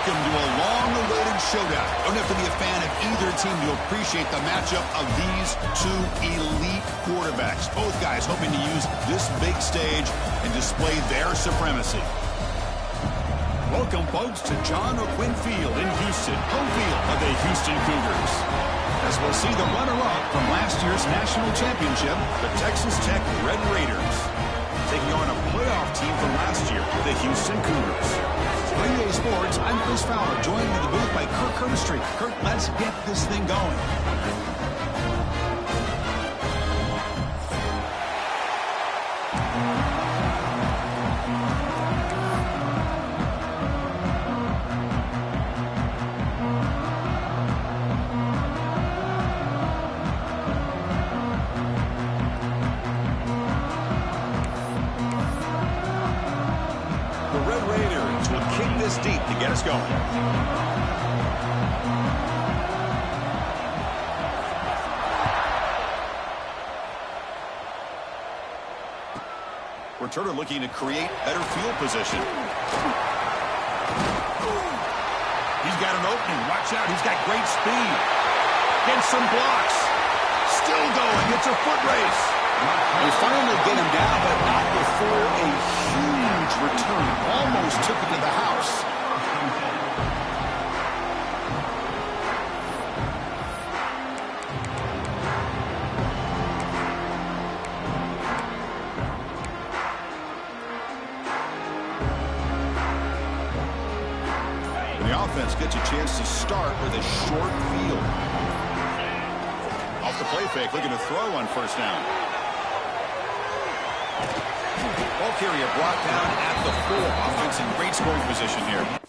Welcome to a long-awaited showdown. Don't have to be a fan of either team to appreciate the matchup of these two elite quarterbacks. Both guys hoping to use this big stage and display their supremacy. Welcome, folks, to John O'Quinn Field in Houston, home field of the Houston Cougars. As we'll see the runner-up from last year's national championship, the Texas Tech Red Raiders, taking on a playoff team from last year, the Houston Cougars. For EA Sports, I'm Chris Fowler, joined in the booth by Kirk Herbstreit. Kirk, let's get this thing going. Deep to get us going. Returner looking to create better field position. He's got an opening. Watch out. He's got great speed. Gets some blocks. Still going. It's a foot race. They finally get him down, but not before a huge return. Almost took it to the house. And the offense gets a chance to start with a short field. Off the play fake, looking to throw on first down. Ball carrier brought down at the 4. Offense in great scoring position here.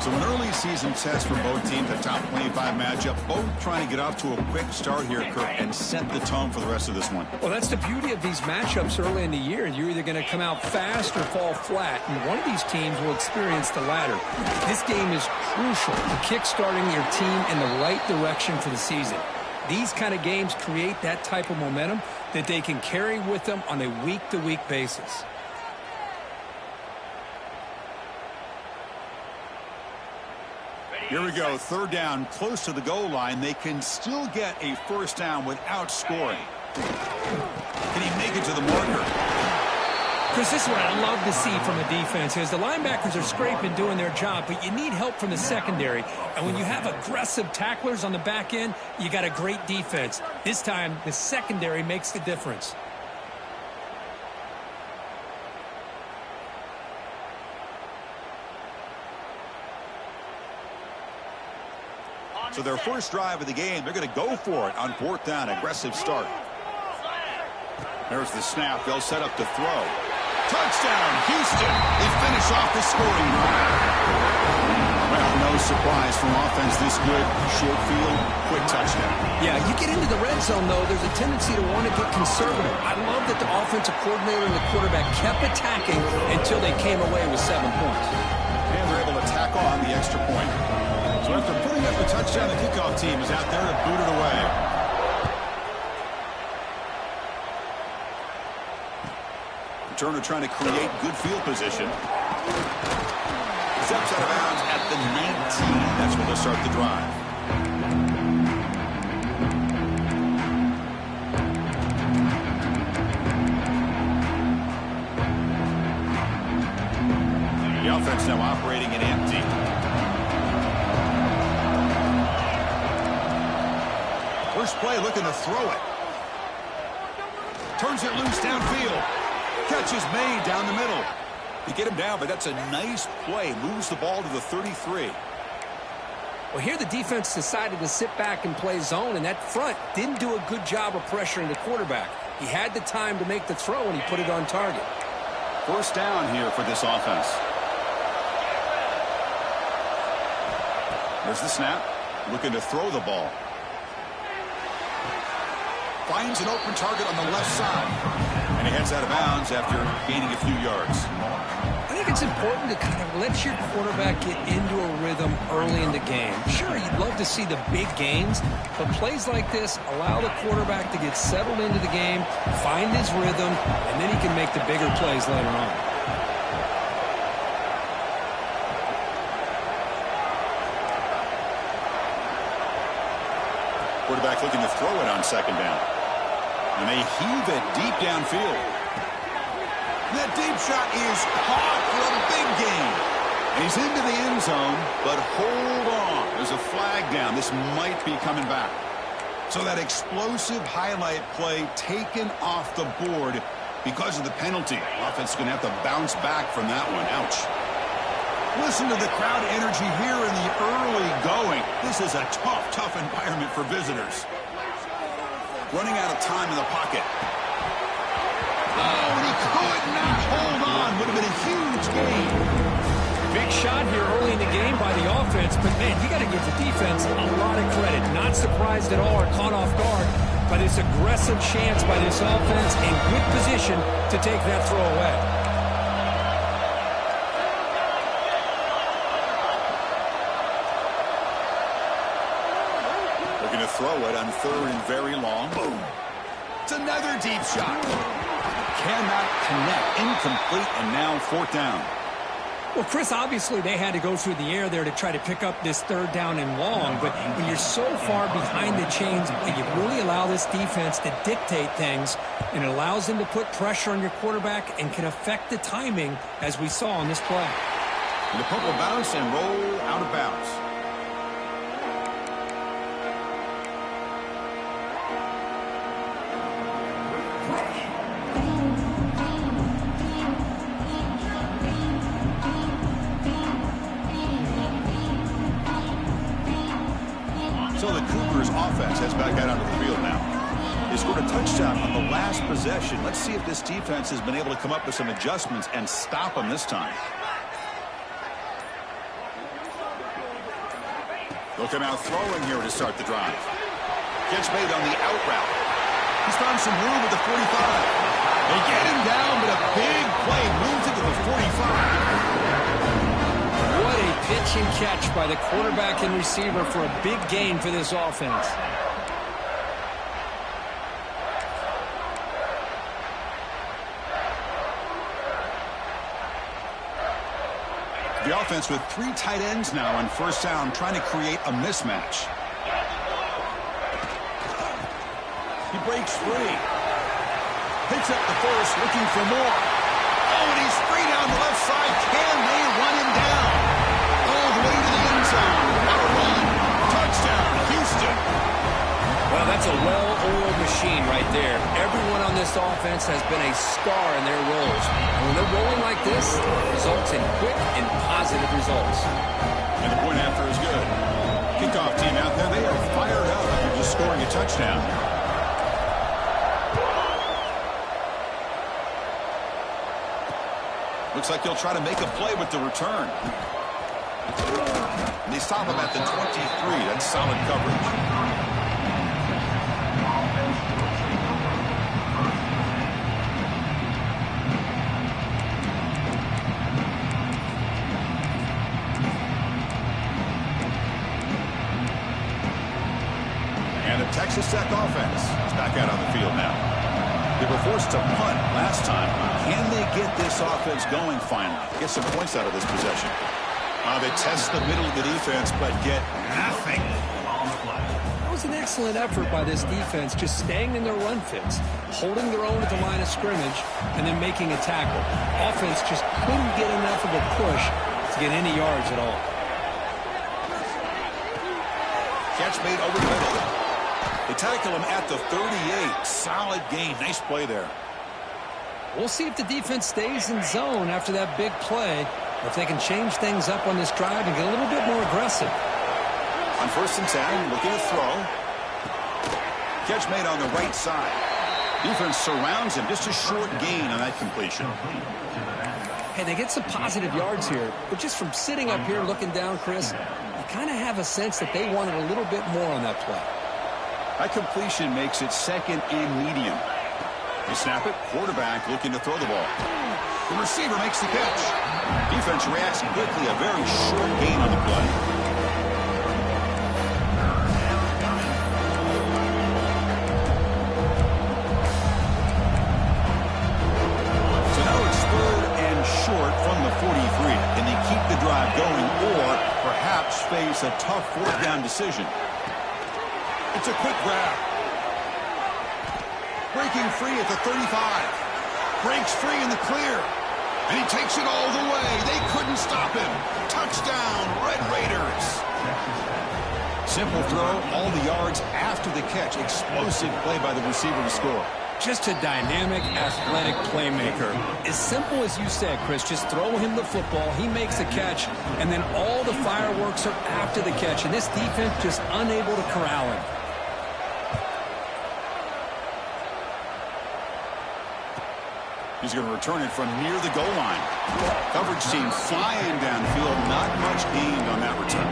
So an early season test for both teams, a top 25 matchup, both trying to get off to a quick start here, Kirk, and set the tone for the rest of this one. Well, that's the beauty of these matchups early in the year. You're either going to come out fast or fall flat, and one of these teams will experience the latter. This game is crucial to kick-starting your team in the right direction for the season. These kind of games create that type of momentum that they can carry with them on a week-to-week basis. Here we go, third down, close to the goal line. They can still get a first down without scoring. Can he make it to the marker? Chris, this is what I love to see from a defense is the linebackers are scraping, doing their job, but you need help from the secondary. And when you have aggressive tacklers on the back end, you got a great defense. This time, the secondary makes the difference. So their first drive of the game, they're going to go for it on fourth down. Aggressive start. There's the snap. They'll set up to throw. Touchdown, Houston. They finish off the scoring drive. Well, no surprise from offense this good. Short field, quick touchdown. Yeah, you get into the red zone, though, there's a tendency to want to get conservative. I love that the offensive coordinator and the quarterback kept attacking until they came away with 7 points. And they're able to tack on the extra point. So after putting up a touchdown, the kickoff team is out there to boot it away. Turner trying to create good field position. Steps out of bounds at the 19. That's when they'll start the drive. The offense now operating in empty. First play looking to throw it. Turns it loose downfield. Catch is made down the middle. You get him down, but that's a nice play. Moves the ball to the 33. Well, here the defense decided to sit back and play zone, and that front didn't do a good job of pressuring the quarterback. He had the time to make the throw, and he put it on target. First down here for this offense. There's the snap. Looking to throw the ball. Finds an open target on the left side. And he heads out of bounds after gaining a few yards. I think it's important to kind of let your quarterback get into a rhythm early in the game. Sure, you'd love to see the big gains, but plays like this allow the quarterback to get settled into the game, find his rhythm, and then he can make the bigger plays later on. Quarterback looking to throw it on second down. And they heave it deep downfield. That deep shot is caught for a big gain. And he's into the end zone, but hold on. There's a flag down. This might be coming back. So that explosive highlight play taken off the board because of the penalty. Offense is going to have to bounce back from that one. Ouch. Listen to the crowd energy here in the early going. This is a tough environment for visitors. Running out of time in the pocket. Oh, and he could not hold on. Would have been a huge gain. Big shot here early in the game by the offense, but man, you got to give the defense a lot of credit. Not surprised at all or caught off guard by this aggressive chance by this offense in good position to take that throw away. Looking to throw it on third and very long. Boom. It's another deep shot. Cannot connect. Incomplete, and now fourth down. Well, Chris, obviously they had to go through the air there to try to pick up this third down and long, but when you're so far behind the chains, you really allow this defense to dictate things, and it allows them to put pressure on your quarterback and can affect the timing, as we saw on this play. And the punt will bounce and roll out of bounds. So the Cougars offense heads back out onto the field now. They scored a touchdown on the last possession. Let's see if this defense has been able to come up with some adjustments and stop them this time. They'll come out throwing here to start the drive. Catch made on the out route. He's found some room at the 45. They get him down, but a big play moves it to the 45. What a pitch and catch by the quarterback and receiver for a big gain for this offense. The offense with three tight ends now on first down, trying to create a mismatch. He breaks free. Picks up the first, looking for more. Oh, and he's free down the left side. Can they run him down? All the way to the end zone. What a run. Touchdown, Houston. Well, that's a well-oiled machine right there. Everyone on this offense has been a star in their roles. And when they're rolling like this, it results in quick and positive results. And the point after is good. Kickoff team out there, they are fired up after just scoring a touchdown. Looks like they'll try to make a play with the return. And they stop him at the 23. That's solid coverage. And the Texas Tech offense is back out on the field now. They were forced to punt last time. Can they get this offense going finally? Get some points out of this possession. They test the middle of the defense, but get nothing on the play. That was an excellent effort by this defense, just staying in their run fits, holding their own at the line of scrimmage, and then making a tackle. Offense just couldn't get enough of a push to get any yards at all. Catch made over the middle. They tackle him at the 38. Solid gain. Nice play there. We'll see if the defense stays in zone after that big play, or if they can change things up on this drive and get a little bit more aggressive. On 1st and 10, looking to throw. Catch made on the right side. Defense surrounds him. Just a short gain on that completion. Hey, they get some positive yards here, but just from sitting up here looking down, Chris, you kind of have a sense that they wanted a little bit more on that play. That completion makes it 2nd and medium. They snap it. Quarterback looking to throw the ball. The receiver makes the catch. Defense reacts quickly. A very short gain on the play. So now it's 3rd and short from the 43. Can they keep the drive going or perhaps face a tough 4th down decision? It's a quick grab. Breaking free at the 35. Breaks free in the clear. And he takes it all the way. They couldn't stop him. Touchdown, Red Raiders. Simple throw, all the yards after the catch. Explosive play by the receiver to score. Just a dynamic, athletic playmaker. As simple as you said, Chris, just throw him the football, he makes the catch, and then all the fireworks are after the catch. And this defense just unable to corral him. He's going to return it from near the goal line. Coverage team flying downfield. Not much gained on that return.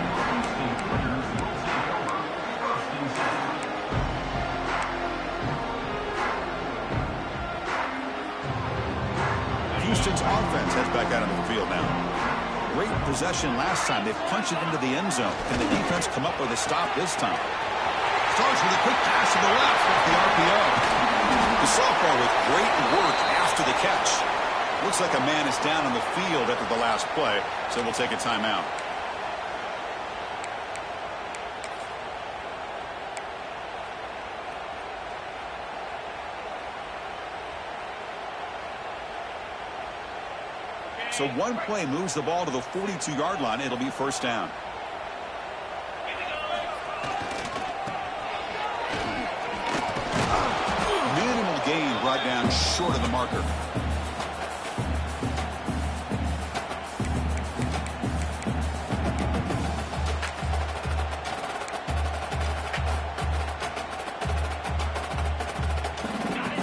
Houston's offense heads back out into the field now. Great possession last time. They punched it into the end zone. Can the defense come up with a stop this time? Starts with a quick pass to the left off the RPO. The sophomore with great work after the catch. Looks like a man is down on the field after the last play, so we'll take a timeout. So one play moves the ball to the 42-yard line. It'll be 1st down. Minimal gain brought down short of the marker.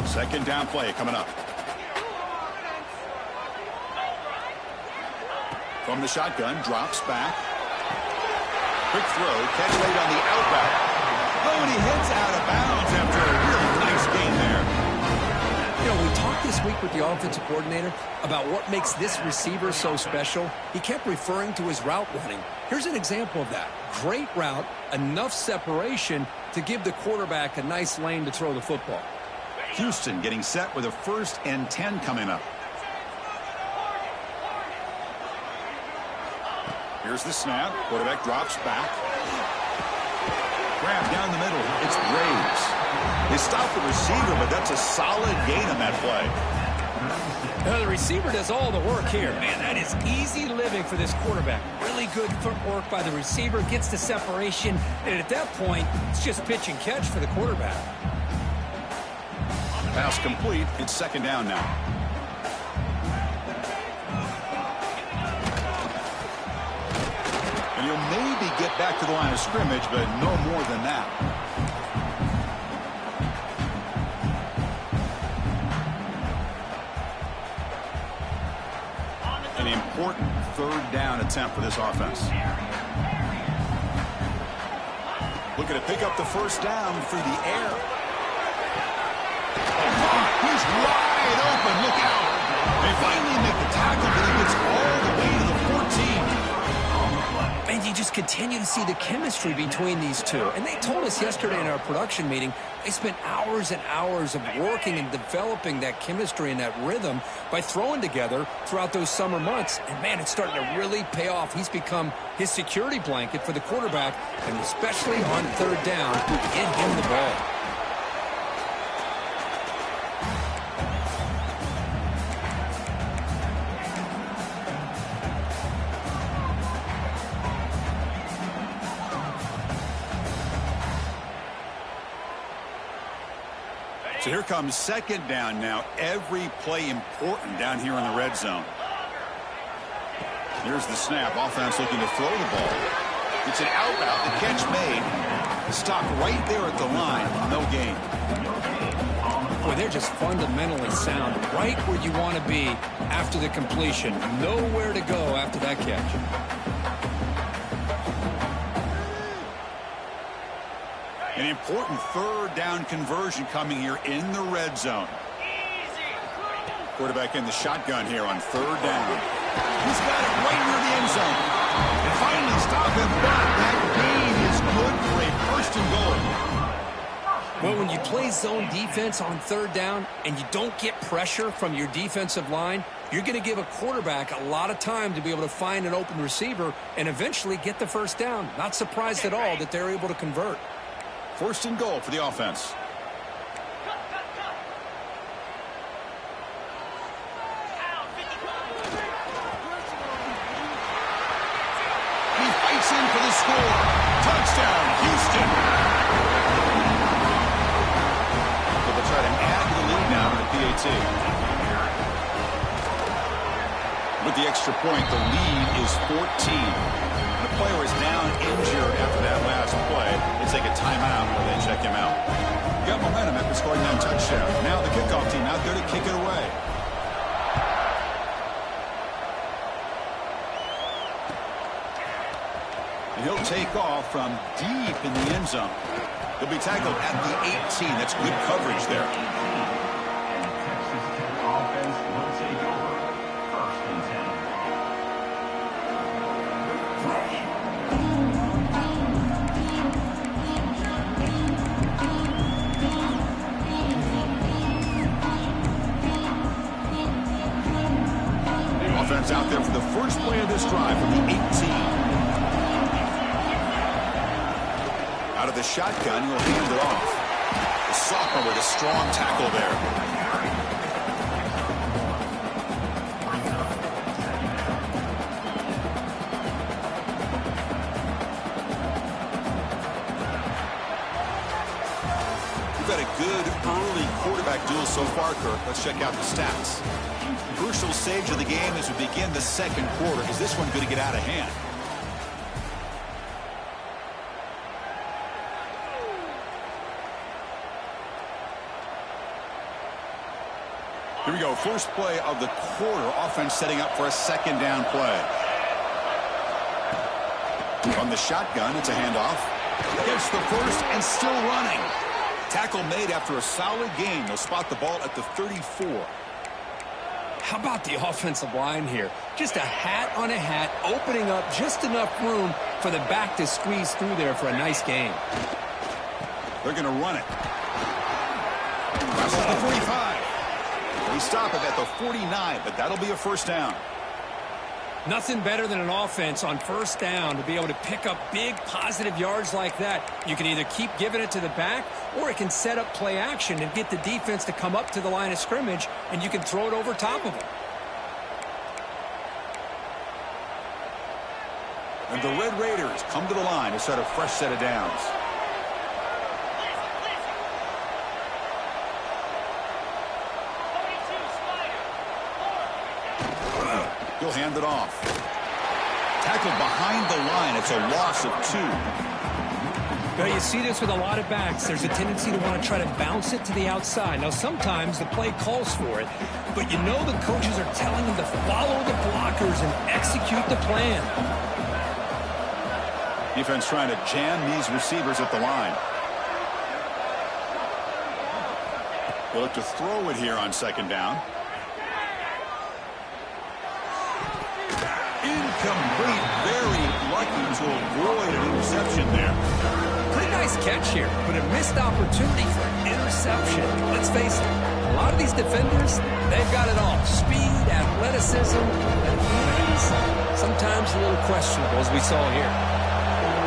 Second down play coming up. From the shotgun, drops back. Quick throw, catch late on the outback. Oh, and he heads out of bounds after a really nice gain there. You know, we talked this week with the offensive coordinator about what makes this receiver so special. He kept referring to his route running. Here's an example of that. Great route, enough separation to give the quarterback a nice lane to throw the football. Houston getting set with a 1st and 10 coming up. Here's the snap. Quarterback drops back. Grab down the middle. It's Graves. They stop the receiver, but that's a solid gain on that play. Now, the receiver does all the work here. Man, that is easy living for this quarterback. Really good footwork by the receiver. Gets the separation. And at that point, it's just pitch and catch for the quarterback. Pass complete. It's 2nd down now. And he'll maybe get back to the line of scrimmage, but no more than that. An important 3rd down attempt for this offense. Looking to pick up the 1st down through the air. He's wide open. Look out. They finally make the tackle, but he gets all the way to the 14. And you just continue to see the chemistry between these two. And they told us yesterday in our production meeting, they spent hours and hours of working and developing that chemistry and that rhythm by throwing together throughout those summer months. And, man, it's starting to really pay off. He's become his security blanket for the quarterback, and especially on 3rd down, to get him the ball. So here comes second down now. Every play important down here in the red zone. Here's the snap. Offense looking to throw the ball. It's an out route. The catch made. Stopped right there at the line. No gain. Boy, they're just fundamentally sound. Right where you want to be after the completion. Nowhere to go after that catch. An important third down conversion coming here in the red zone. Quarterback in the shotgun here on third down. He's got it right near the end zone. And finally stop him, but that gain is good for a first and goal. Well, when you play zone defense on third down and you don't get pressure from your defensive line, you're going to give a quarterback a lot of time to be able to find an open receiver and eventually get the first down. Not surprised at all that they're able to convert. First and goal for the offense. He fights in for the score. Touchdown, Houston. So they'll try to add to the lead now in the PAT. With the extra point, the lead is 14. The player is down injured after that last play. They take a timeout while they check him out. Got momentum after scoring that touchdown. Now the kickoff team out there to kick it away. And he'll take off from deep in the end zone. He'll be tackled at the 18. That's good coverage there. Offense out there for the first play of this drive from the 18. Out of the shotgun, he'll hand it off. The sophomore with a strong tackle there. We've got a good early quarterback duel so far, Kirk. Let's check out the stats. Crucial stage of the game as we begin the second quarter. Is this one going to get out of hand? Here we go. First play of the quarter. Offense setting up for a second down play. From the shotgun, it's a handoff. Gets the first and still running. Tackle made after a solid gain. They'll spot the ball at the 34. How about the offensive line here? Just a hat on a hat, opening up just enough room for the back to squeeze through there for a nice gain. They're going to run it. Crosses the 45. They stop it at the 49, but that'll be a first down. Nothing better than an offense on first down to be able to pick up big positive yards like that. You can either keep giving it to the back, or it can set up play action and get the defense to come up to the line of scrimmage, and you can throw it over top of them. And the Red Raiders come to the line to set a fresh set of downs. He'll hand it off. Tackled behind the line. It's a loss of 2. Well, you see this with a lot of backs. There's a tendency to want to try to bounce it to the outside. Now, sometimes the play calls for it, but you know the coaches are telling them to follow the blockers and execute the plan. Defense trying to jam these receivers at the line. They'll look to throw it here on second down. Incomplete. Very lucky to avoid an interception there. Pretty nice catch here, but a missed opportunity for an interception. Let's face it, a lot of these defenders, they've got it all. Speed, athleticism, and sometimes a little questionable, as we saw here.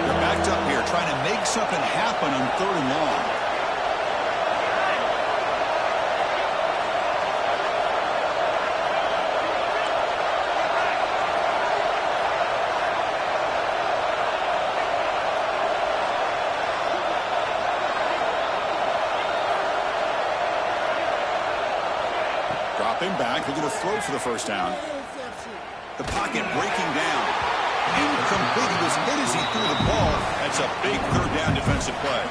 They're backed up here, trying to make something happen on third and long. back, looking to throw for the first down. The pocket breaking down. Incomplete. He was hit as he threw the ball. That's a big third down defensive play.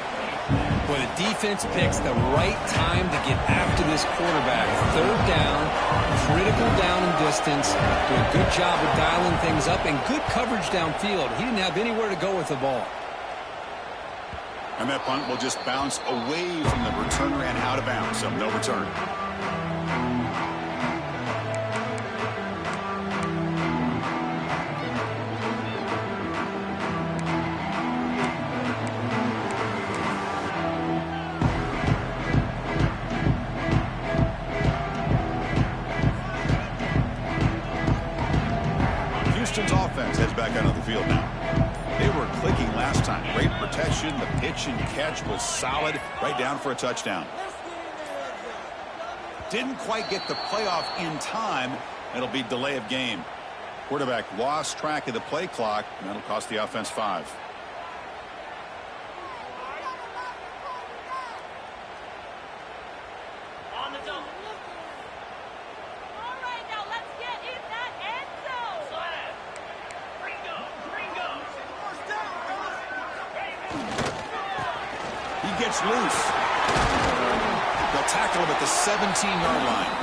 Well, the defense picks the right time to get after this quarterback. Third down, critical down and distance. Do a good job of dialing things up and good coverage downfield. He didn't have anywhere to go with the ball. And that punt will just bounce away from the returner and out of bounds, so no return. Houston's offense heads back out on the field now. They were clicking last time. Great protection. The pitch and catch was solid. Right down for a touchdown. Didn't quite get the playoff in time. It'll be delay of game. Quarterback lost track of the play clock, and that'll cost the offense 5. Gets loose. They'll tackle him at the 17-yard line.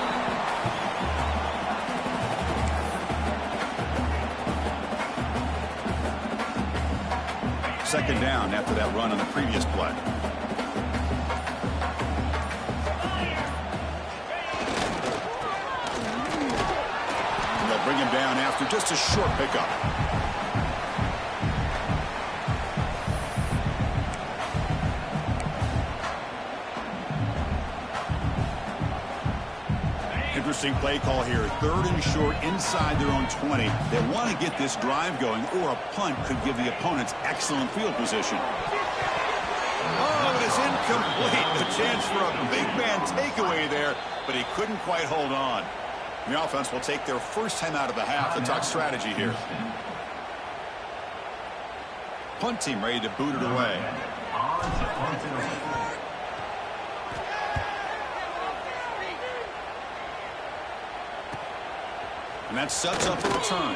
Second down after that run on the previous play. And they'll bring him down after just a short pickup. Interesting play call here. Third and short inside their own 20. They want to get this drive going, or a punt could give the opponents excellent field position. Oh, it is incomplete. A chance for a big man takeaway there, but he couldn't quite hold on. The offense will take their first time out of the half. The tuck strategy here. Punt team ready to boot it away. And that sets up a return.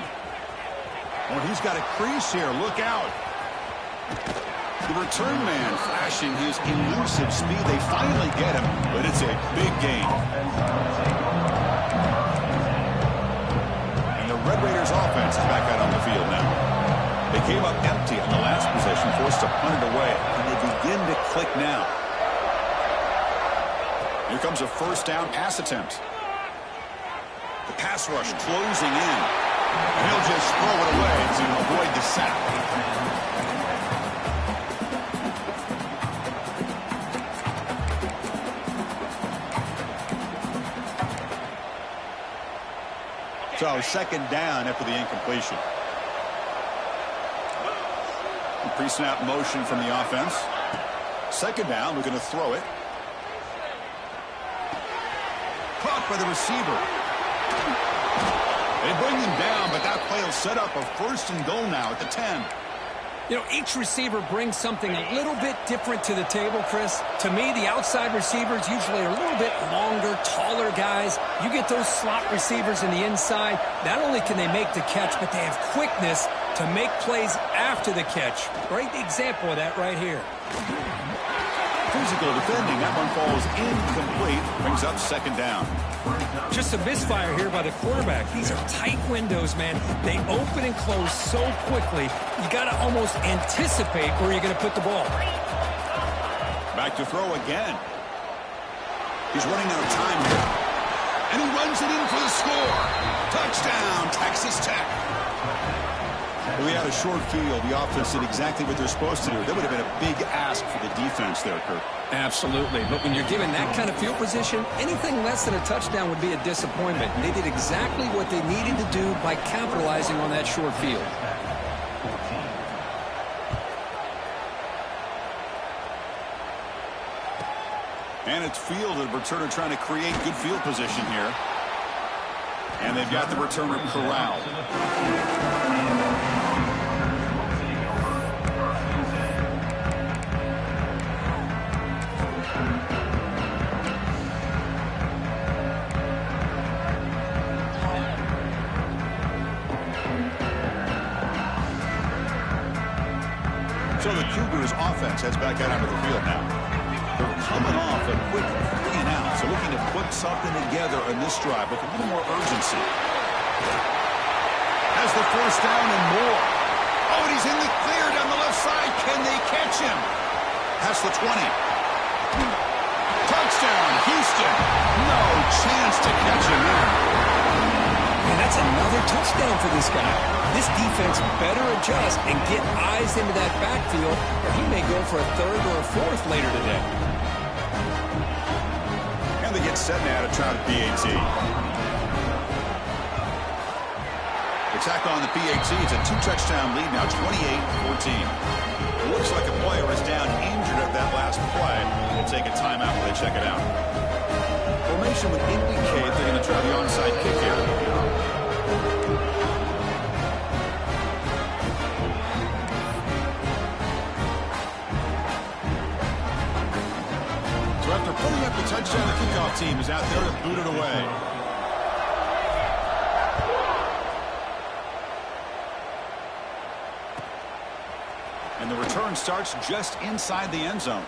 Oh, he's got a crease here. Look out. The return man flashing his elusive speed. They finally get him, but it's a big gain. And the Red Raiders offense is back out on the field now. They came up empty on the last possession, forced to punt it away, and they begin to click now. Here comes a first down pass attempt. The pass rush closing in. And he'll just throw it away to avoid the sack. So second down after the incompletion. Pre-snap motion from the offense. Second down, we're going to throw it. Caught by the receiver. They bring him down, but that play will set up a first and goal now at the 10. You know, each receiver brings something a little bit different to the table, Chris. To me, the outside receivers usually are a little bit longer, taller guys. You get those slot receivers in the inside, not only can they make the catch, but they have quickness to make plays after the catch. Great example of that right here. Physical defending. That one falls incomplete. Brings up second down. Just a misfire here by the quarterback. These are tight windows, man. They open and close so quickly, you got to almost anticipate where you're going to put the ball. Back to throw again. He's running out of time here. And he runs it in for the score. Touchdown, Texas Tech. We had a short field. The offense did exactly what they're supposed to do. That would have been a big ask for the defense there, Kirk. Absolutely. But when you're given that kind of field position, anything less than a touchdown would be a disappointment. They did exactly what they needed to do by capitalizing on that short field. And it's fielded. Returner trying to create good field position here. And they've got the returner corralled. So the Cougars offense heads back out onto the field now. They're coming off a quick 3 and out, so looking to put something together in this drive with a little more urgency. Has the first down and more. Oh, and he's in the clear down the left side. Can they catch him? That's the 20. Touchdown, Houston. No chance to catch him there. And that's another touchdown for this guy. This defense better adjust and get eyes into that backfield, or he may go for a third or a fourth later today. And they get set now to try the PAT. The tackle on the PAT. It's a 2-touchdown lead now, 28-14. It looks like a player is down injured at that last play. They'll take a timeout when they check it out. Formation would indicate they're going to try the onside kick here. So after pulling up the touchdown, the kickoff team is out there to boot it away. And the return starts just inside the end zone.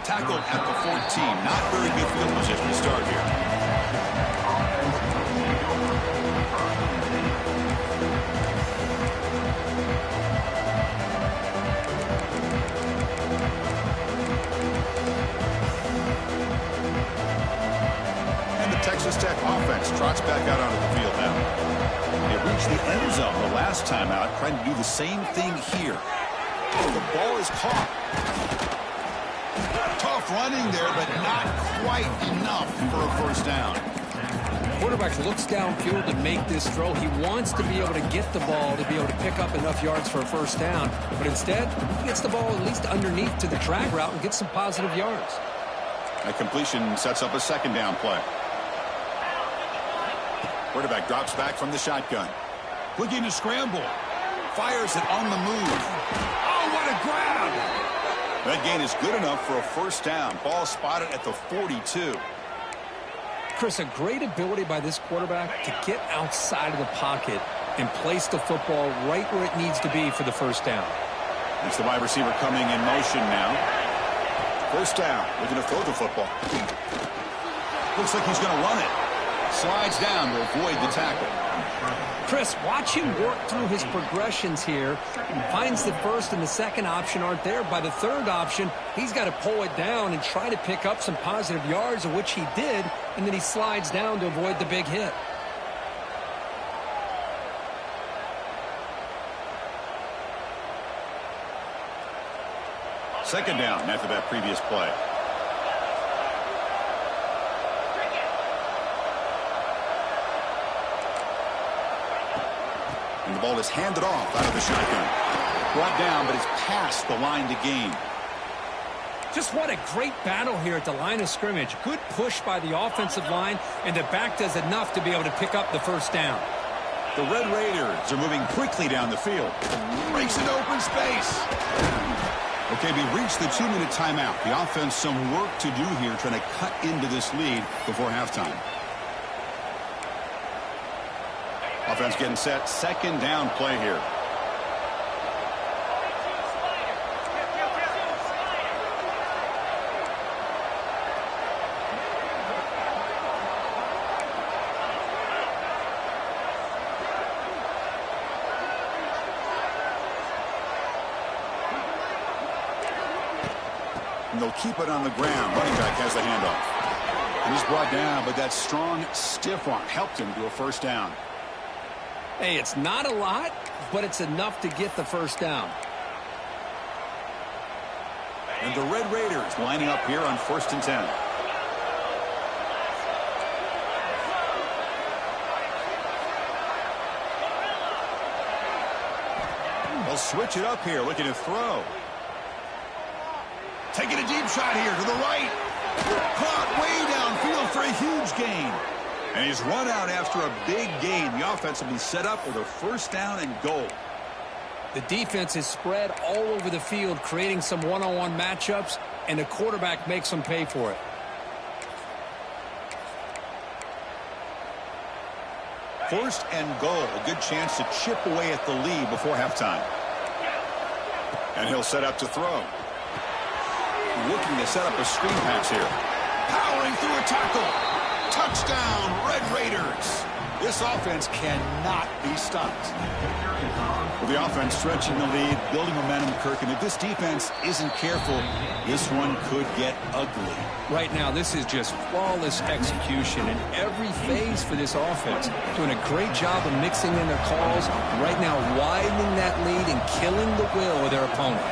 Tackled at the 14. Not very good field position to start here. And the Texas Tech offense trots back out onto the field now. They reached the end zone the last time out, trying to do the same thing here. Oh, the ball is caught. Tough running there, but not quite enough for a first down. Quarterback looks downfield to make this throw. He wants to be able to get the ball to be able to pick up enough yards for a first down. But instead, he gets the ball at least underneath to the drag route and gets some positive yards. That completion sets up a second down play. Quarterback drops back from the shotgun. Looking to scramble. Fires it on the move. Oh, what a grab! That gain is good enough for a first down. Ball spotted at the 42. Chris, a great ability by this quarterback to get outside of the pocket and place the football right where it needs to be for the first down. It's the wide receiver coming in motion now. First down. Looking to throw the football. Looks like he's going to run it. Slides down to avoid the tackle. Chris, watch him work through his progressions here. He finds the first and the second option aren't there. By the third option, he's got to pull it down and try to pick up some positive yards, of which he did, and then he slides down to avoid the big hit. Second down after that previous play. And the ball is handed off out of the shotgun. Brought down, but it's past the line to gain. Just what a great battle here at the line of scrimmage. Good push by the offensive line, and the back does enough to be able to pick up the first down. The Red Raiders are moving quickly down the field. Breaks into open space. Okay, we reached the 2-minute timeout. The offense some work to do here trying to cut into this lead before halftime. Offense getting set. Second down play here. And they'll keep it on the ground. Running back has the handoff. And he's brought down, but that strong, stiff arm helped him to a first down. Hey, it's not a lot, but it's enough to get the first down. And the Red Raiders lining up here on 1st and 10. They'll switch it up here, looking to throw. Taking a deep shot here to the right. Caught way downfield for a huge gain. And he's run out after a big gain. The offense will be set up with a first down and goal. The defense is spread all over the field, creating some one-on-one matchups, and the quarterback makes them pay for it. First and goal. A good chance to chip away at the lead before halftime. And he'll set up to throw. Looking to set up a screen pass here. Powering through a tackle. Touchdown, Red Raiders. This offense cannot be stopped. Well, the offense stretching the lead, building momentum, Kirk. And if this defense isn't careful, this one could get ugly. Right now, this is just flawless execution in every phase for this offense. Doing a great job of mixing in their calls. Right now, widening that lead and killing the will of their opponent.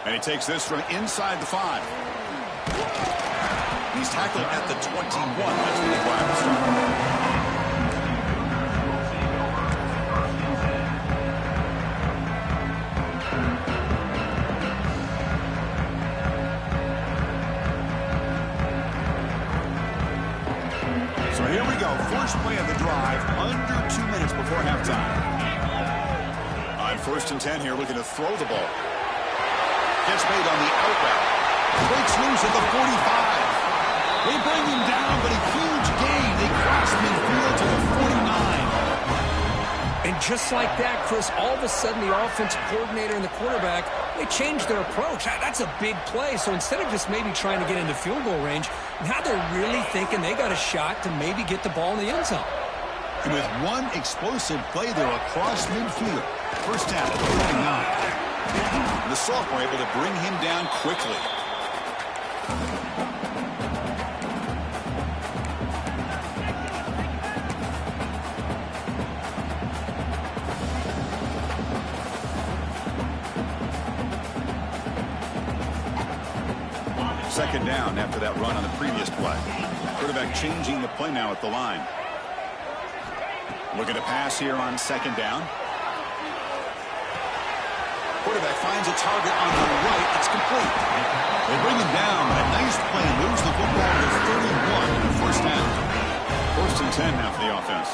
And he takes this from inside the 5. He's tackled at the 21. That's where the drive will start. So here we go. First play of the drive, under 2 minutes before halftime. On 1st and 10 here, looking to throw the ball. Gets made on the out route. Breaks loose at the 45. They bring him down, but a huge gain. They cross midfield to the 49. And just like that, Chris, all of a sudden the offensive coordinator and the quarterback, they changed their approach. That's a big play. So instead of just maybe trying to get into field goal range, now they're really thinking they got a shot to maybe get the ball in the end zone. And with one explosive play there across midfield, first down at the 49. The sophomore able to bring him down quickly. Second down after that run on the previous play. Quarterback changing the play now at the line. Looking to pass here on 2nd down. Quarterback finds a target on the right. It's complete. They bring him down. A nice play. Moves the football to 31 in the first half. 1st and 10 now for the offense.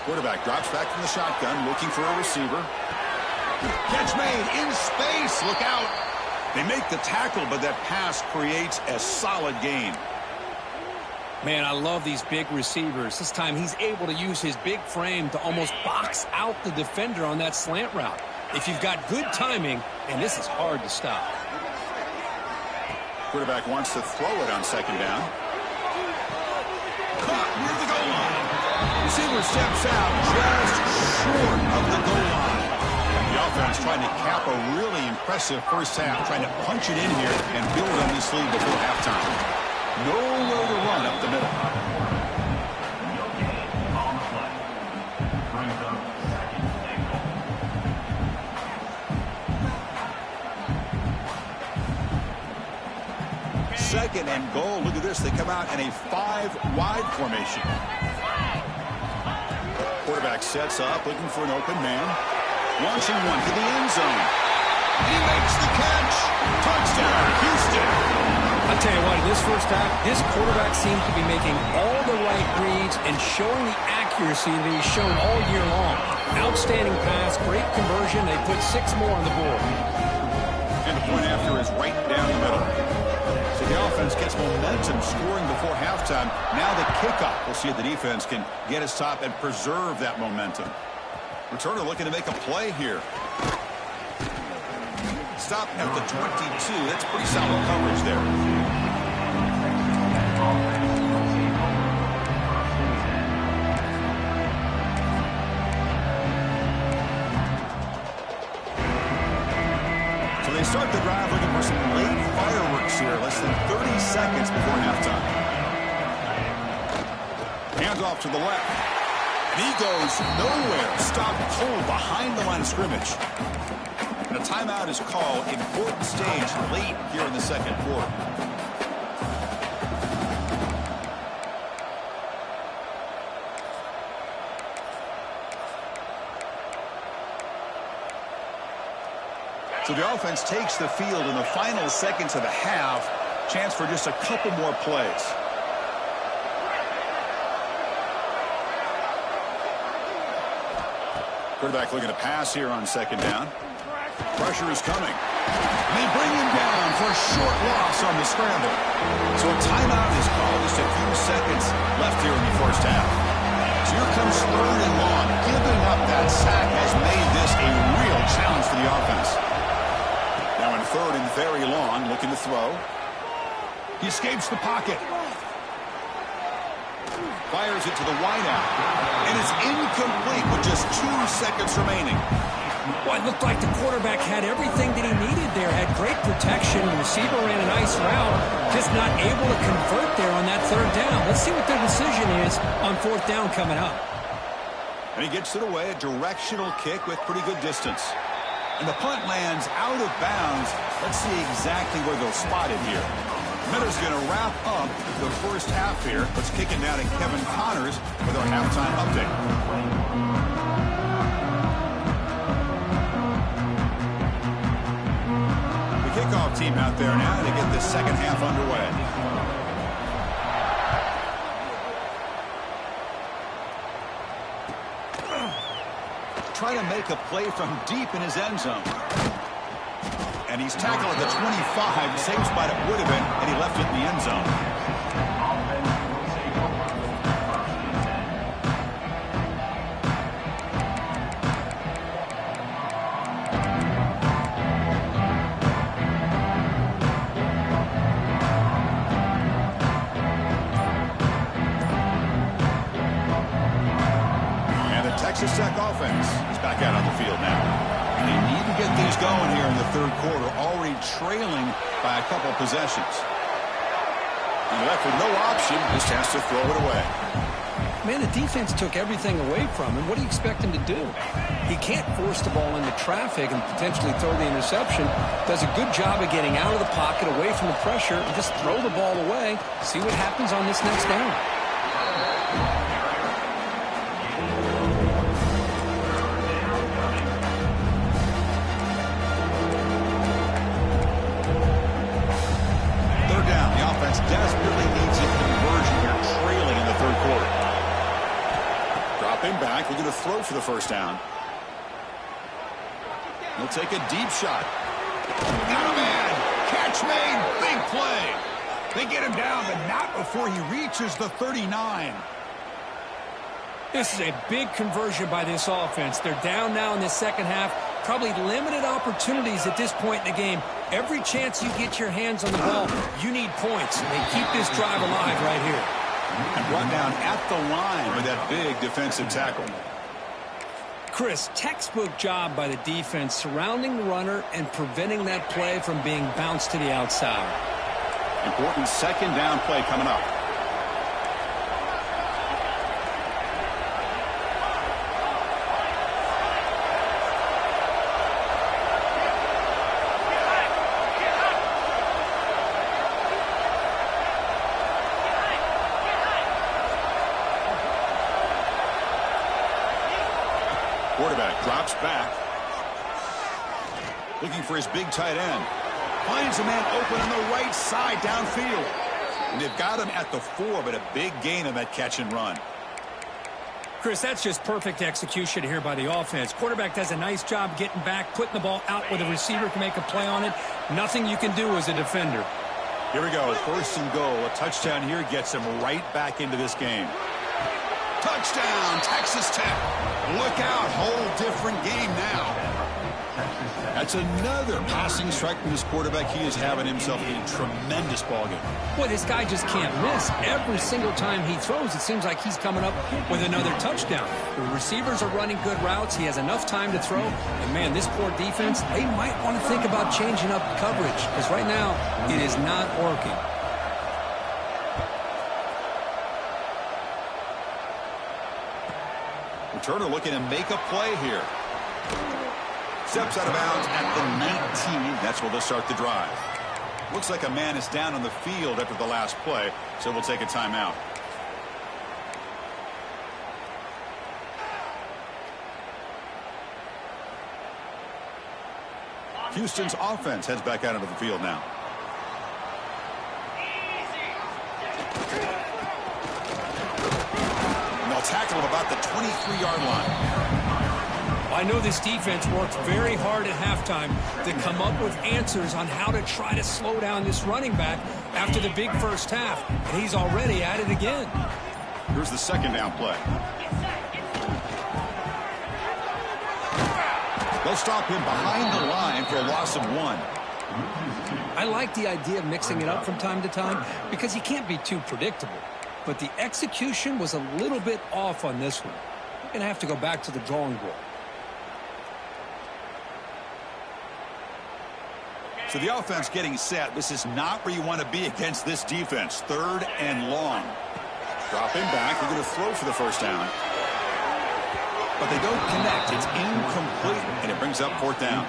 Quarterback drops back from the shotgun, looking for a receiver. Catch made in space. Look out. They make the tackle, but that pass creates a solid gain. Man, I love these big receivers. This time he's able to use his big frame to almost box out the defender on that slant route. If you've got good timing, and this is hard to stop. Quarterback wants to throw it on 2nd down. Caught near the goal line. Receiver steps out just short of the goal line. The offense trying to cap a really impressive first half, trying to punch it in here and build on this lead before halftime. Nowhere to run up the middle. Second and goal. Look at this. They come out in a 5-wide formation. Quarterback sets up, looking for an open man. Launching one to the end zone. He makes the catch. Touchdown, Houston. I'll tell you what, in this first half, this quarterback seems to be making all the right reads and showing the accuracy that he's shown all year long. Outstanding pass, great conversion. They put 6 more on the board. And the point after is right down the middle. So the offense gets momentum scoring before halftime. Now the kickoff. We'll see if the defense can get a stop and preserve that momentum. Returner looking to make a play here. Stop at the 22. That's pretty solid coverage there. So they start the drive looking for some late fireworks here. Less than 30 seconds before halftime. Hands off to the left. And he goes nowhere. Stopped cold behind the line of scrimmage. And a timeout is called. Important stage late here in the second quarter. So the offense takes the field in the final seconds of the half. Chance for just a couple more plays. Quarterback looking to pass here on 2nd down. Pressure is coming. They bring him down for a short loss on the scramble. So a timeout is called. Just a few seconds left here in the first half. So here comes 3rd and long. Giving up that sack has made this a real challenge for the offense. Now in 3rd and very long, looking to throw. He escapes the pocket. Fires it to the wideout. And it's incomplete with just 2 seconds remaining. Well, it looked like the quarterback had everything that he needed there. Had great protection. The receiver ran a nice route. Just not able to convert there on that 3rd down. Let's see what their decision is on 4th down coming up. And he gets it away. A directional kick with pretty good distance. And the punt lands out of bounds. Let's see exactly where they'll spot it here. Miller's going to wrap up the first half here. Let's kick it down to Kevin Connors with our halftime update. Kickoff team out there now to get the second half underway. Trying to make a play from deep in his end zone. And he's tackled at the 25, same spot it would have been, and he left it in the end zone. Texas Tech offense is back out on the field now. And they need to get these going here in the 3rd quarter, already trailing by a couple possessions. And left with no option, just has to throw it away. Man, the defense took everything away from him. What do you expect him to do? He can't force the ball into traffic and potentially throw the interception. Does a good job of getting out of the pocket, away from the pressure, and just throw the ball away. See what happens on this next down. Desperately needs a conversion here, trailing in the 3rd quarter. Dropping back, looking to throw for the first down. He'll take a deep shot. Got a man. Catch made. Big play. They get him down, but not before he reaches the 39. This is a big conversion by this offense. They're down now in the second half. Probably limited opportunities at this point in the game. Every chance you get your hands on the ball, you need points. They keep this drive alive right here. And brought down at the line with that big defensive tackle. Chris, textbook job by the defense surrounding the runner and preventing that play from being bounced to the outside. Important 2nd down play coming up. Quarterback drops back. Looking for his big tight end. Finds a man open on the right side downfield. And they've got him at the 4, but a big gain on that catch and run. Chris, that's just perfect execution here by the offense. Quarterback does a nice job getting back, putting the ball out where the receiver can make a play on it. Nothing you can do as a defender. Here we go. 1st and goal. A touchdown here gets him right back into this game. Touchdown, Texas Tech. Look out, whole different game now. That's another passing strike from this quarterback. He is having himself a tremendous ballgame. Boy, this guy just can't miss. Every single time he throws, it seems like he's coming up with another touchdown. The receivers are running good routes. He has enough time to throw. And, man, this poor defense, they might want to think about changing up coverage because right now it is not working. Turner looking to make a play here. Steps out of bounds at the 19. That's where they'll start the drive. Looks like a man is down on the field after the last play, so we'll take a timeout. Houston's offense heads back out into the field now. Tackle him about the 23-yard line. I know this defense worked very hard at halftime to come up with answers on how to try to slow down this running back after the big first half, and he's already at it again. Here's the second down play. They'll stop him behind the line for a loss of 1. I like the idea of mixing it up from time to time because you can't be too predictable. But the execution was a little bit off on this one. We're going to have to go back to the drawing board. So the offense getting set. This is not where you want to be against this defense. 3rd and long. Drop him back. They're going to throw for the first down. But they don't connect. It's incomplete, and it brings up 4th down.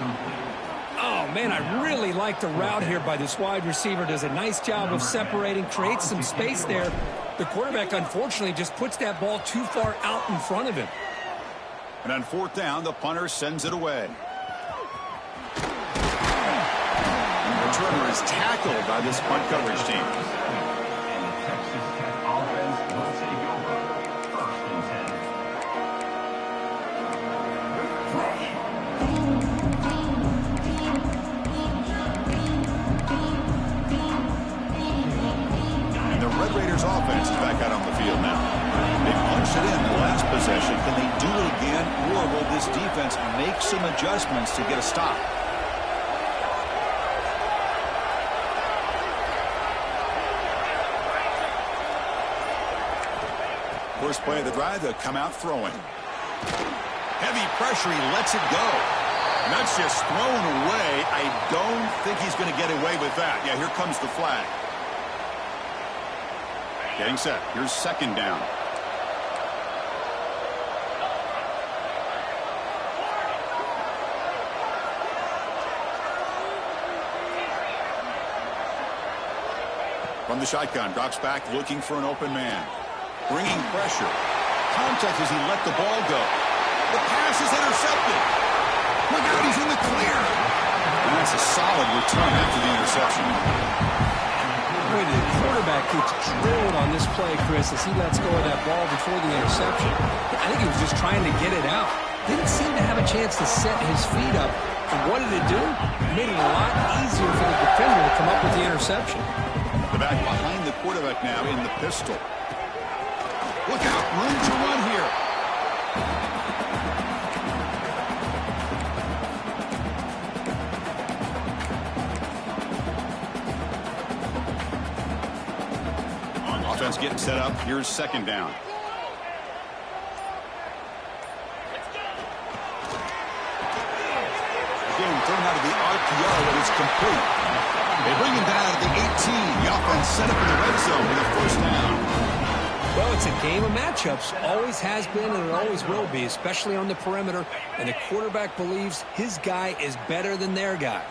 Oh, man, I really like the route here by this wide receiver. Does a nice job of separating, creates some space there. The quarterback, unfortunately, just puts that ball too far out in front of him. And on 4th down, the punter sends it away. The returner is tackled by this punt coverage team. Offense is back out on the field now. They punched it in the last possession. Can they do it again, or will this defense make some adjustments to get a stop? First play of the drive, they'll come out throwing. Heavy pressure, he lets it go. And that's just thrown away. I don't think he's going to get away with that. Yeah, here comes the flag. Getting set. Here's 2nd down. From the shotgun, drops back looking for an open man. Bringing pressure. Contact as he let the ball go. The pass is intercepted. Look out, he's in the clear. And that's a solid return after the interception. Boy, the quarterback gets drilled on this play, Chris, as he lets go of that ball before the interception. I think he was just trying to get it out. Didn't seem to have a chance to set his feet up. And what did it do? It made it a lot easier for the defender to come up with the interception. The back behind the quarterback now in the pistol. Look out, room to run here. Offense getting set up. Here's 2nd down. Again, thrown out of the RPO, and it's complete. They bring him down at the 18. The offense set up in the red zone with a 1st down. Well, it's a game of matchups. Always has been, and it always will be, especially on the perimeter. And the quarterback believes his guy is better than their guy.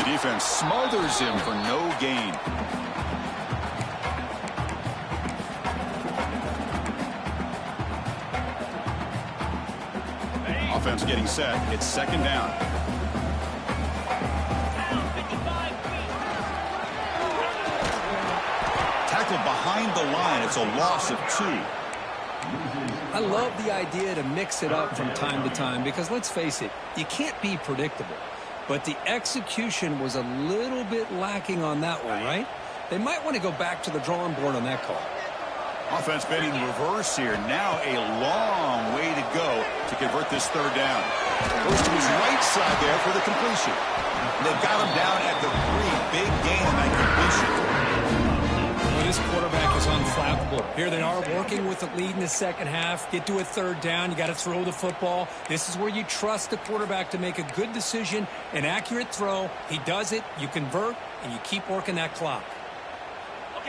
Defense smothers him for no gain. Offense getting set. It's 2nd down. Tackled behind the line. It's a loss of 2. I love the idea to mix it up from time to time because, let's face it, you can't be predictable. But the execution was a little bit lacking on that one, right? They might want to go back to the drawing board on that call. Offense been in reverse here. Now a long way to go to convert this 3rd down. Goes to his right side there for the completion. They've got him down at the 3. Big gain on that completion. Well, this quarterback is unflappable. Here they are working with the lead in the second half. Get to a 3rd down. You got to throw the football. This is where you trust the quarterback to make a good decision, an accurate throw. He does it, you convert, and you keep working that clock.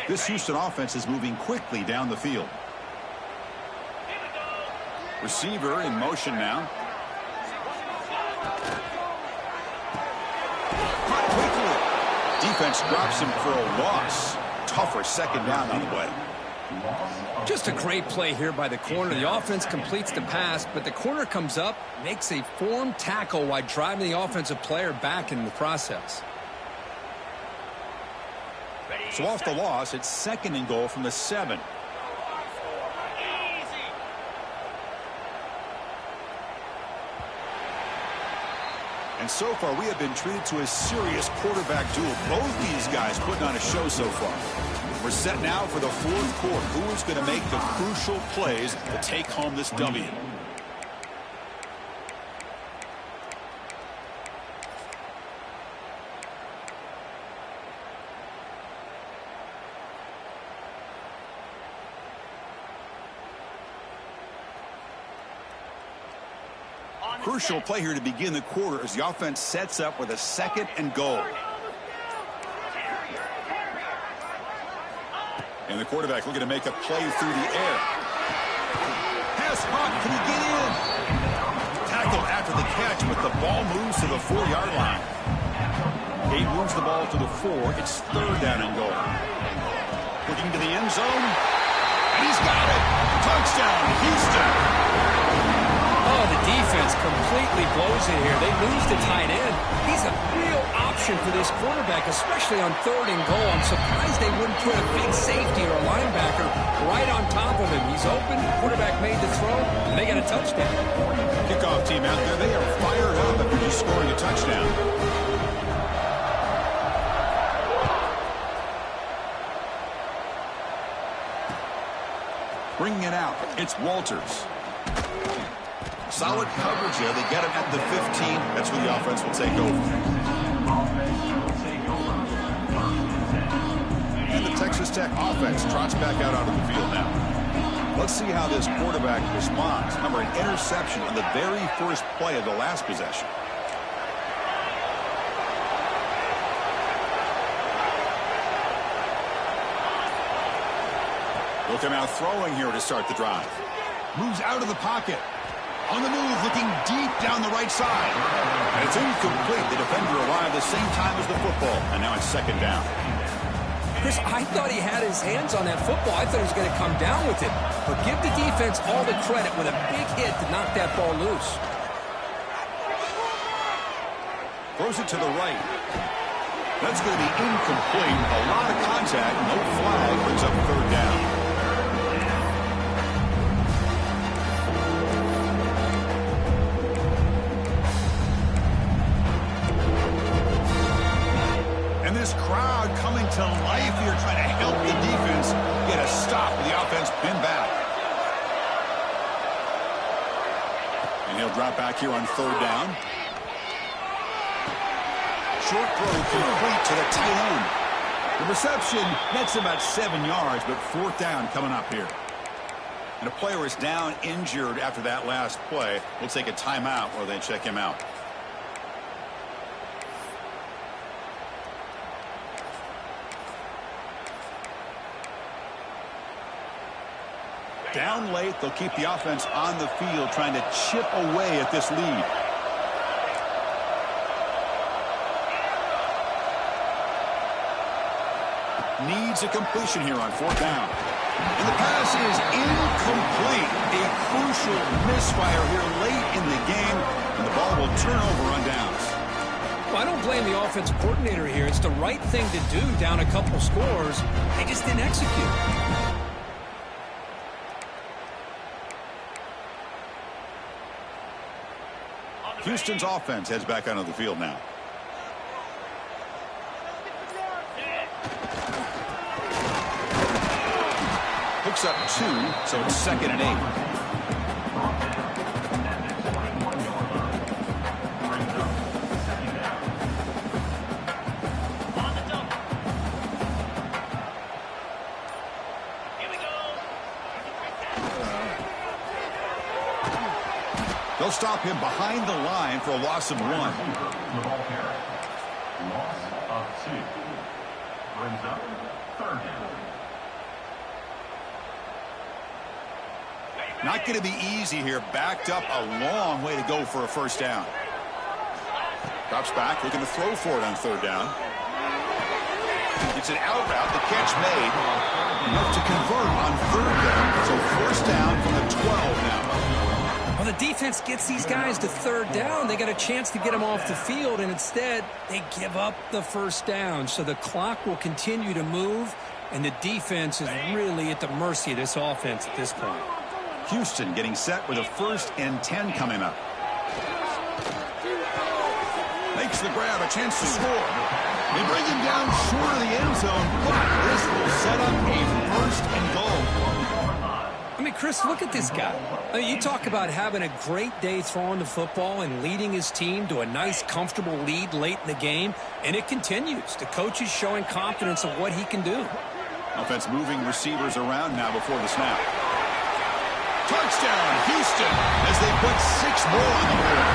This Houston offense is moving quickly down the field. Receiver in motion now. Caught quickly. Defense drops him for a loss. Tougher 2nd down on the way. Just a great play here by the corner. The offense completes the pass, but the corner comes up, makes a form tackle while driving the offensive player back in the process. So off the loss, it's 2nd and goal from the 7. And so far, we have been treated to a serious quarterback duel. Both these guys putting on a show so far. We're set now for the fourth quarter. Who is going to make the crucial plays to take home this W? Crucial play here to begin the quarter as the offense sets up with a 2nd and goal. And the quarterback looking to make a play through the air. Pass caught. Can he get in? Tackled after the catch, but the ball moves to the 4-yard line. He moves the ball to the 4. It's 3rd down and goal. Looking to the end zone. He's got it. Touchdown, Houston. Oh, the defense completely blows it here. They lose the tight end. He's a real option for this quarterback, especially on 3rd and goal. I'm surprised they wouldn't put a big safety or a linebacker right on top of him. He's open. Quarterback made the throw, and they got a touchdown. Kickoff team out there. They are fired up after just scoring a touchdown. Bringing it out. It's Walters. Solid coverage there. They get him at the 15. That's where the offense will take over. And the Texas Tech offense trots back out onto the field now. Let's see how this quarterback responds. Remember, an interception on the very first play of the last possession. Look at him out throwing here to start the drive. Moves out of the pocket. On the move, looking deep down the right side. And it's incomplete. The defender arrived the same time as the football. And now it's 2nd down. Chris, I thought he had his hands on that football. I thought he was going to come down with it. But give the defense all the credit with a big hit to knock that ball loose. Throws it to the right. That's going to be incomplete. A lot of contact. No flag. Brings up 3rd down. This crowd coming to life here, trying to help the defense get a stop with the offense pinned back. And he'll drop back here on 3rd down. Short throw complete to the tight end. The reception nets about 7 yards, but 4th down coming up here. And a player is down injured after that last play. We'll take a timeout while they check him out. Down late, they'll keep the offense on the field, trying to chip away at this lead. Needs a completion here on 4th down. And the pass is incomplete. A crucial misfire here late in the game, and the ball will turn over on downs. Well, I don't blame the offensive coordinator here. It's the right thing to do down a couple scores. They just didn't execute. Houston's offense heads back onto the field now. Picks up 2, so it's 2nd and 8. They'll stop him behind the line for a loss of 1. The ball carrier. Loss of 2. Brings up 3rd down. Not going to be easy here. Backed up a long way to go for a 1st down. Drops back, looking to throw for it on 3rd down. It's an out route. The catch made. Enough to convert on 3rd down. So 1st down from the 12 now. Well, the defense gets these guys to 3rd down. They got a chance to get them off the field, and instead they give up the 1st down. So the clock will continue to move, and the defense is really at the mercy of this offense at this point. Houston getting set with a 1st and 10 coming up. makes the grab, a chance to score. They bring him down short of the end zone, but this will set up a first and goal. I mean, Chris, look at this guy. I mean, you talk about having a great day throwing the football and leading his team to a nice, comfortable lead late in the game, and it continues. The coach is showing confidence of what he can do. Offense moving receivers around now before the snap. Touchdown, Houston, as they put 6 more on the board.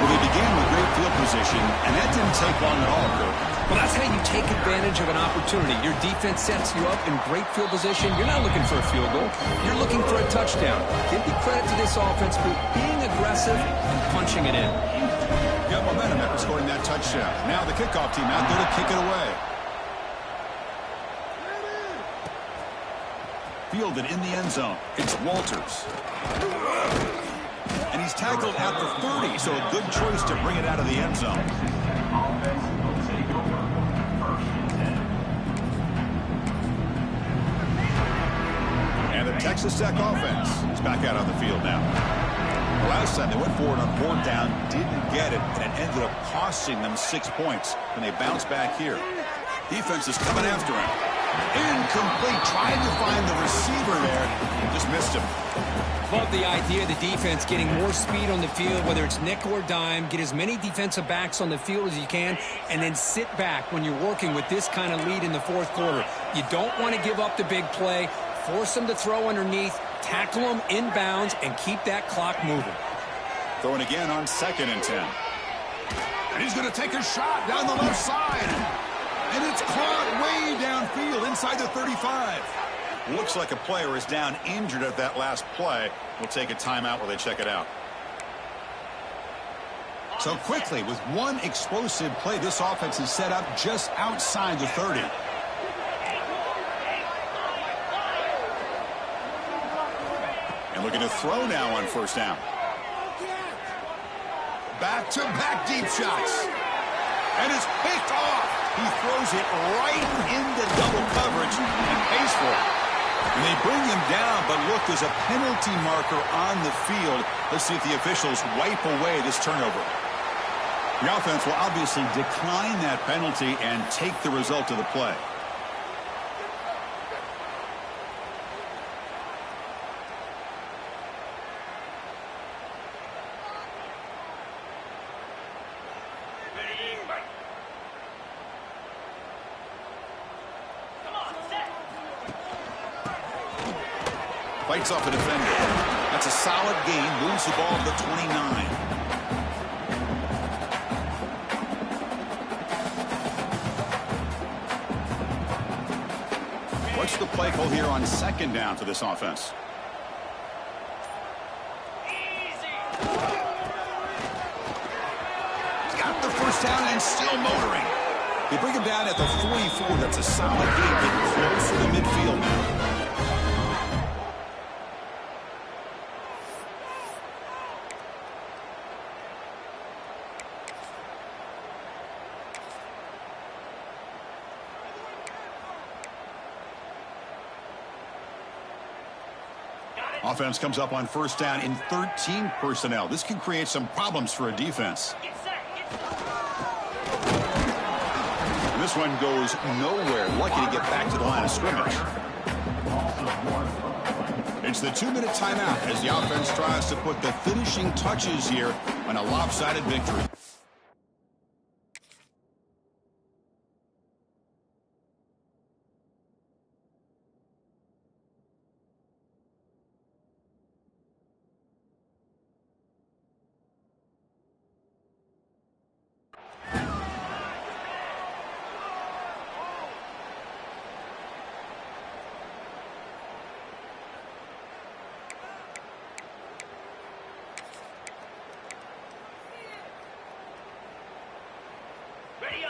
Well, they began with great field position, and that didn't take long at all, Kurt. Well, that's how you take advantage of an opportunity. Your defense sets you up in great field position. You're not looking for a field goal. You're looking for a touchdown. Give the credit to this offense for being aggressive and punching it in. Got momentum after scoring that touchdown. Now the kickoff team out there to kick it away. Fielded in the end zone. It's Walters. And he's tackled at the 30, so a good choice to bring it out of the end zone. Offense will take over. First and 10. And the Texas Tech offense is back out on the field now. Last time they went forward on 4th down, didn't get it, and it ended up costing them 6 points. And they bounce back here. Defense is coming after him. Incomplete, trying to find the receiver there. Just missed him. Love the idea of the defense getting more speed on the field, whether it's nickel or dime. Get as many defensive backs on the field as you can, and then sit back when you're working with this kind of lead in the 4th quarter. You don't want to give up the big play. Force them to throw underneath, tackle them inbounds, and keep that clock moving. Throwing again on 2nd and 10. And he's going to take a shot down the left side. And it's caught way downfield inside the 35. Looks like a player is down injured at that last play. We'll take a timeout while they check it out. So quickly, with one explosive play, this offense is set up just outside the 30. And looking to throw now on 1st down. Back-to-back deep shots. And it's picked off. He throws it right into double coverage and pays for it. And they bring him down, but look, there's a penalty marker on the field. Let's see if the officials wipe away this turnover. The offense will obviously decline that penalty and take the result of the play. Fights off a defender. That's a solid gain. Moves the ball to the 29. What's the play call here on 2nd down for this offense? Got the 1st down and still motoring. They bring him down at the 44. That's a solid gain. Getting close to the midfield now. Offense comes up on 1st down in 13 personnel. This can create some problems for a defense. And this one goes nowhere. Lucky to get back to the line of scrimmage. It's the 2-minute timeout as the offense tries to put the finishing touches here on a lopsided victory.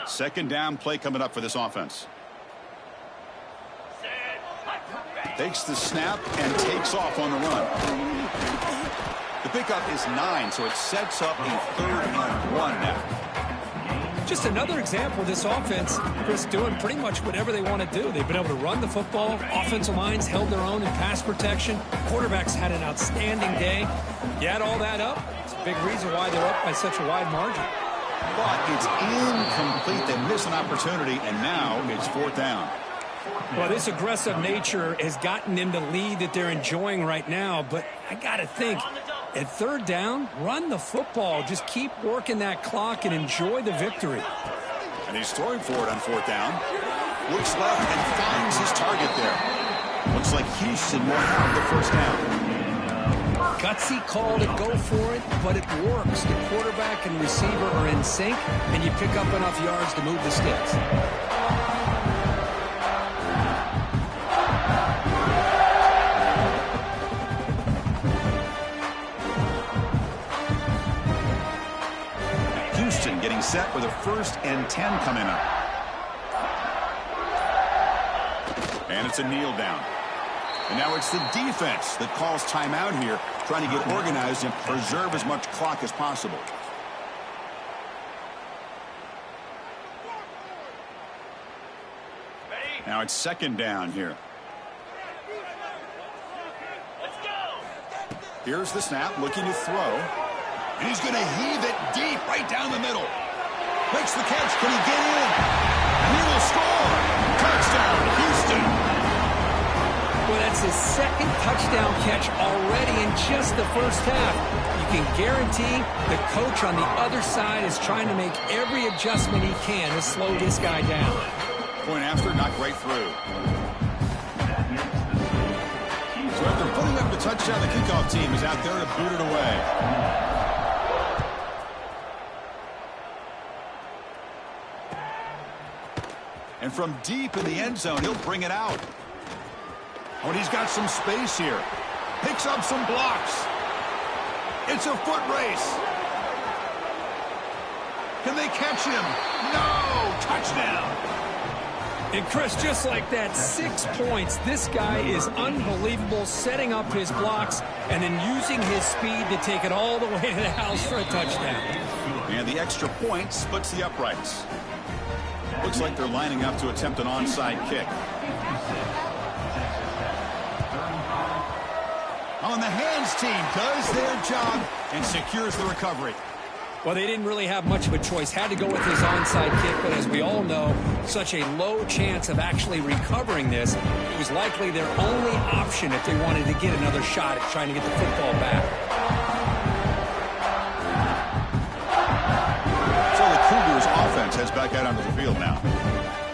Second down play coming up for this offense. Takes the snap and takes off on the run. The pickup is 9, so it sets up a 3rd and 1 now. Just another example of this offense, Chris, doing pretty much whatever they want to do. They've been able to run the football. Offensive lines held their own in pass protection. Quarterbacks had an outstanding day. You add all that up, it's a big reason why they're up by such a wide margin. but it's incomplete. They miss an opportunity, and now it's 4th down. Well, this aggressive nature has gotten them the lead that they're enjoying right now, but I got to think, at 3rd down, run the football. Just keep working that clock and enjoy the victory. And he's throwing for it on 4th down. Looks left and finds his target there. Looks like Houston will have the 1st down. Gutsy call to go for it, but it works. The quarterback and receiver are in sync, and you pick up enough yards to move the sticks. Houston getting set with a 1st and 10 coming up. And it's a kneel down. And now it's the defense that calls timeout here, trying to get organized and preserve as much clock as possible. Now it's 2nd down here. Here's the snap, looking to throw. And he's going to heave it deep right down the middle. Makes the catch. Can he get in? And he will score. Touchdown, Houston. Well, that's his 2nd touchdown catch already in just the 1st half. You can guarantee the coach on the other side is trying to make every adjustment he can to slow this guy down. Point after, knocked right through. So after putting up the touchdown, the kickoff team is out there to boot it away. And from deep in the end zone, he'll bring it out. Oh, and he's got some space here. Picks up some blocks. It's a foot race. Can they catch him? No! Touchdown! And Chris, just like that, 6 points. This guy is unbelievable, setting up his blocks and then using his speed to take it all the way to the house for a touchdown. And the extra point splits the uprights. Looks like they're lining up to attempt an onside kick. On the hands team does their job and secures the recovery. Well, they didn't really have much of a choice. Had to go with his onside kick, but as we all know, such a low chance of actually recovering this. It was likely their only option if they wanted to get another shot at trying to get the football back. So the Cougars offense heads back out onto the field now.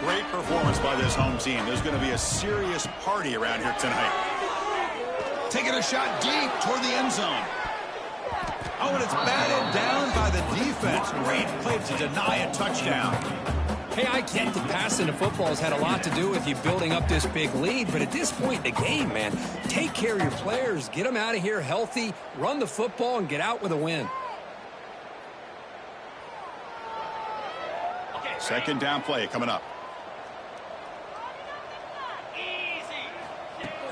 Great performance by this home team. There's going to be a serious party around here tonight. Taking a shot deep toward the end zone. Oh, and it's batted down by the defense. Great play to deny a touchdown. Hey, I get that passing the football has had a lot to do with you building up this big lead, but at this point in the game, man, take care of your players. Get them out of here healthy, run the football, and get out with a win. 2nd down play coming up.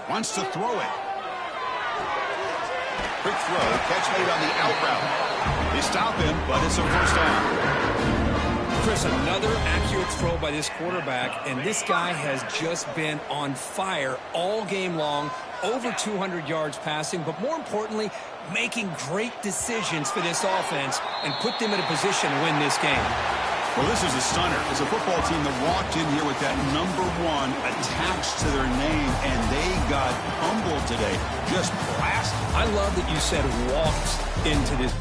Wants to throw it. Quick throw, catch made on the out route. They stop him, but it's a 1st down. Chris, another accurate throw by this quarterback, and this guy has just been on fire all game long, over 200 yards passing, but more importantly, making great decisions for this offense and put them in a position to win this game. Well, this is a stunner. It's a football team that walked in here with that #1 attached to their name, and they got humbled today. Just blasted. I love that you said walked into this.